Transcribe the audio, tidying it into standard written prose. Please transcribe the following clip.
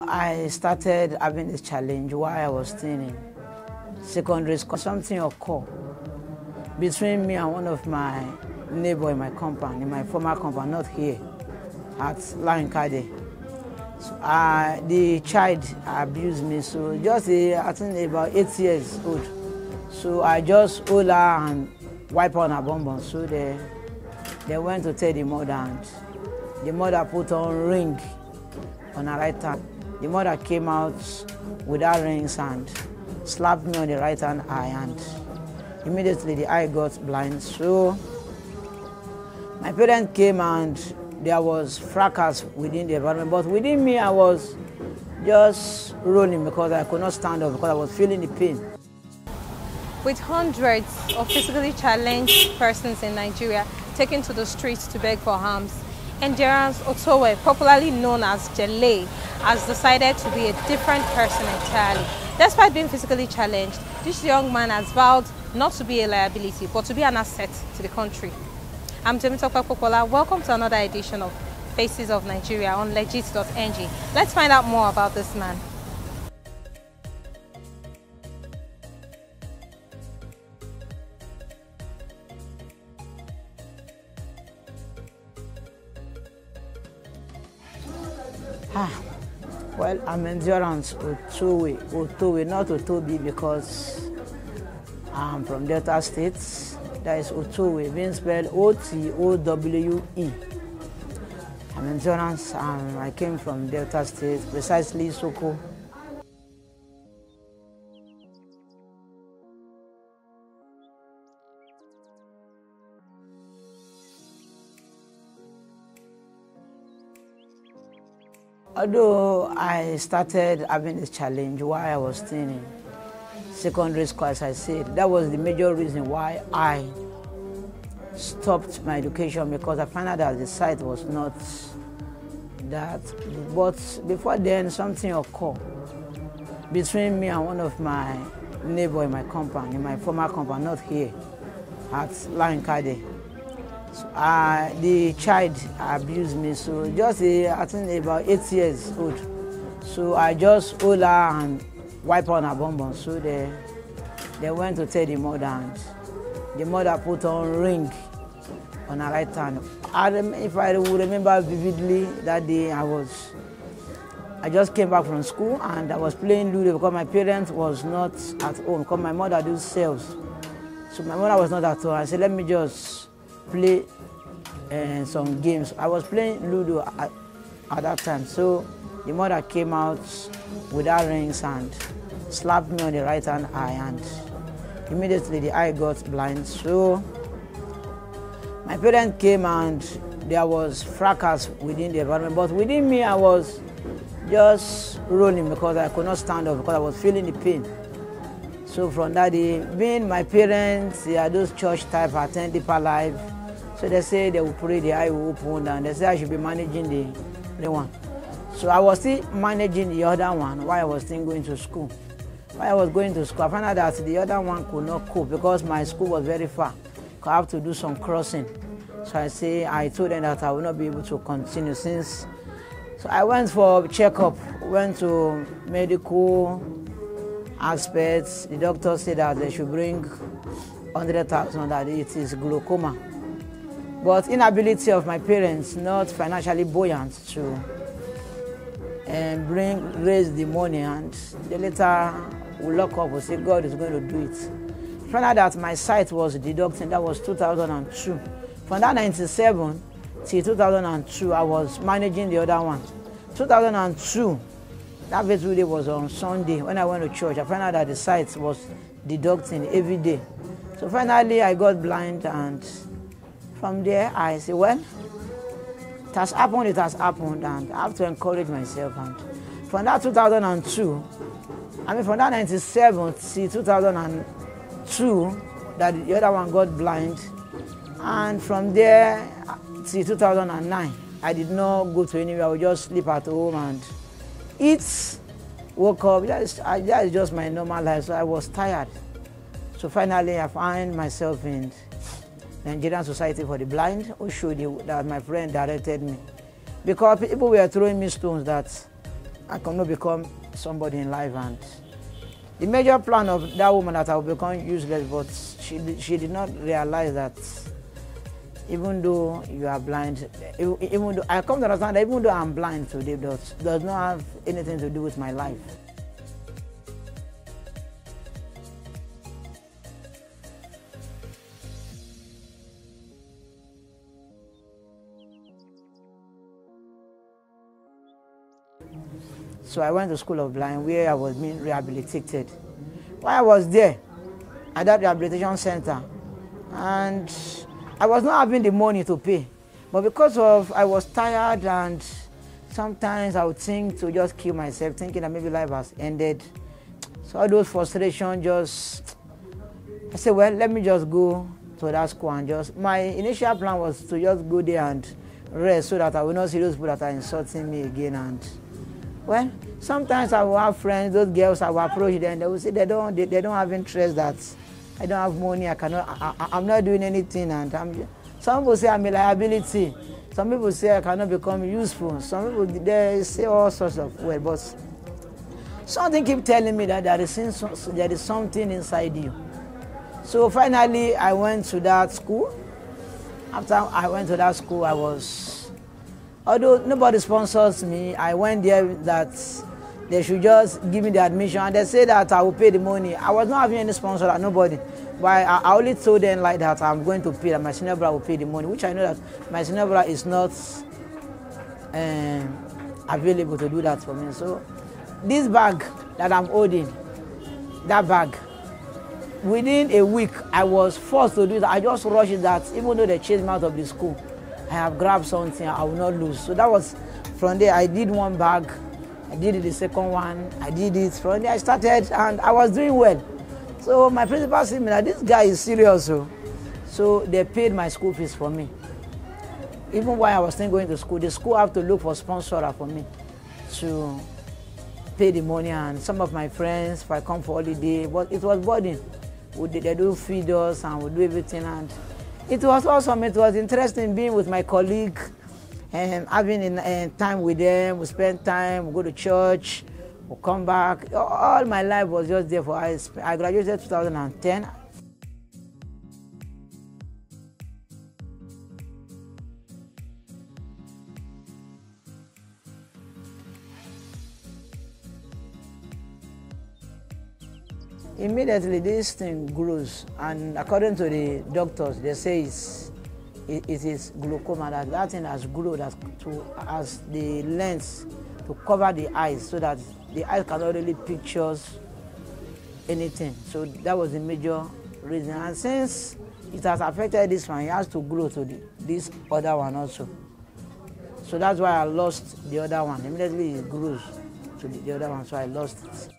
I started having this challenge while I was still in secondary school. Something occurred between me and one of my neighbor in my compound, in my former compound, not here, at Lankade. So the child abused me, so just I think about 8 years old. So I just hold her and wipe on her bonbon. So they went to tell the mother, and the mother put on ring on her right hand. The mother came out with her rings and slapped me on the right hand eye, and immediately the eye got blind. So my parents came and there was fracas within the environment, but within me I was just rolling because I could not stand up because I was feeling the pain. With hundreds of physically challenged persons in Nigeria taken to the streets to beg for alms, Nigerian's Otowe, popularly known as Jele, has decided to be a different person entirely. Despite being physically challenged, this young man has vowed not to be a liability, but to be an asset to the country. I'm Jele. Welcome to another edition of Faces of Nigeria on legit.ng. Let's find out more about this man. Well, I'm Endurance Otowe, not Otowe, because I'm from Delta State. That is Otowe, being spelled O-T-O-W-E. I'm Endurance, and I came from Delta State, precisely Soko. Although I started having this challenge while I was still in secondary school, as I said, that was the major reason why I stopped my education, because I found out that the site was not that. But before then, something occurred between me and one of my neighbor in my compound, in my former compound, not here, at Lankade. So the child abused me, so just I think about 8 years old. So I just hold her and wipe on her bonbon. So they went to tell the mother, and the mother put on ring on her right hand. If I would remember vividly, that day I just came back from school and I was playing Ludo because my parents was not at home, because my mother do sales. So my mother was not at home. I said, let me just play some games. I was playing Ludo at that time. So the mother came out with her rings and slapped me on the right hand eye, and immediately the eye got blind. So my parents came and there was fracas within the environment, but within me I was just rolling because I could not stand up because I was feeling the pain. So from that day, being my parents, they are those church type, attend deeper life. So they say they will pray, the eye will open, and they say I should be managing the one. So I was still managing the other one while I was still going to school. While I was going to school, I found out that the other one could not cope because my school was very far. I have to do some crossing. So I told them that I will not be able to continue since. So I went for checkup, went to medical aspects. The doctor said that they should bring 100,000, that it is glaucoma. But inability of my parents, not financially buoyant, to raise the money, and they later will lock up and say God is going to do it. I found out that my site was deducting. That was 2002. From that 97 till 2002, I was managing the other one. 2002, that birthday was on Sunday. When I went to church, I found out that the site was deducting every day. So finally, I got blind, and from there, I said, well, it has happened, and I have to encourage myself. And from that 2002, from that 97 to 2002, that the other one got blind. And from there to 2009, I did not go to anywhere. I would just sleep at home and eat, woke up. That is just my normal life, so I was tired. So finally, I find myself in Nigerian Society for the Blind, Otowe, that my friend directed me. Because people were throwing me stones that I cannot become somebody in life. And the major plan of that woman that I will become useless, but she did not realize that even though you are blind, even though I come to understand that even though I'm blind today, does not have anything to do with my life. So I went to School of Blind where I was being rehabilitated. While I was there at that rehabilitation center, and I was not having the money to pay, but because of I was tired, and sometimes I would think to just kill myself, thinking that maybe life has ended. So all those frustrations I said, well, let me just go to that school and my initial plan was to just go there and rest so that I will not see those people that are insulting me again. And well, sometimes I will have friends, those girls, I will approach them, they will say they don't have interest, that I don't have money, I'm not doing anything, and some people say I'm a liability. Some people say I cannot become useful. Some people, they say all sorts of words, but something keep telling me that there is something inside you. So finally, I went to that school. After I went to that school, although nobody sponsors me, I went there that they should just give me the admission, and they say that I will pay the money. I was not having any sponsor at nobody, but I only told them like that I'm going to pay, that my senior brother will pay the money, which I know that my senior brother is not available to do that for me. So this bag that I'm holding, that bag, within a week I was forced to do that. I just rushed that, even though they chased me out of the school, I have grabbed something I will not lose. So that was from there. I did one bag, I did the second one, I did it. From there I started, and I was doing well. So my principal said me that this guy is serious. So they paid my school fees for me. Even while I was still going to school, the school have to look for sponsor for me to pay the money. And some of my friends, if I come for holiday, but it was burden. They do feed us and we do everything, and it was awesome. It was interesting being with my colleague and having time with them. We spend time, we go to church, we come back. All my life was just there for I graduated 2010. Immediately this thing grows, and according to the doctors, they say it is glaucoma, that thing has grown as the lens to cover the eyes, so that the eyes cannot really picture anything. So that was the major reason. And since it has affected this one, it has to grow to this other one also. So that's why I lost the other one. Immediately it grows to the other one, so I lost it.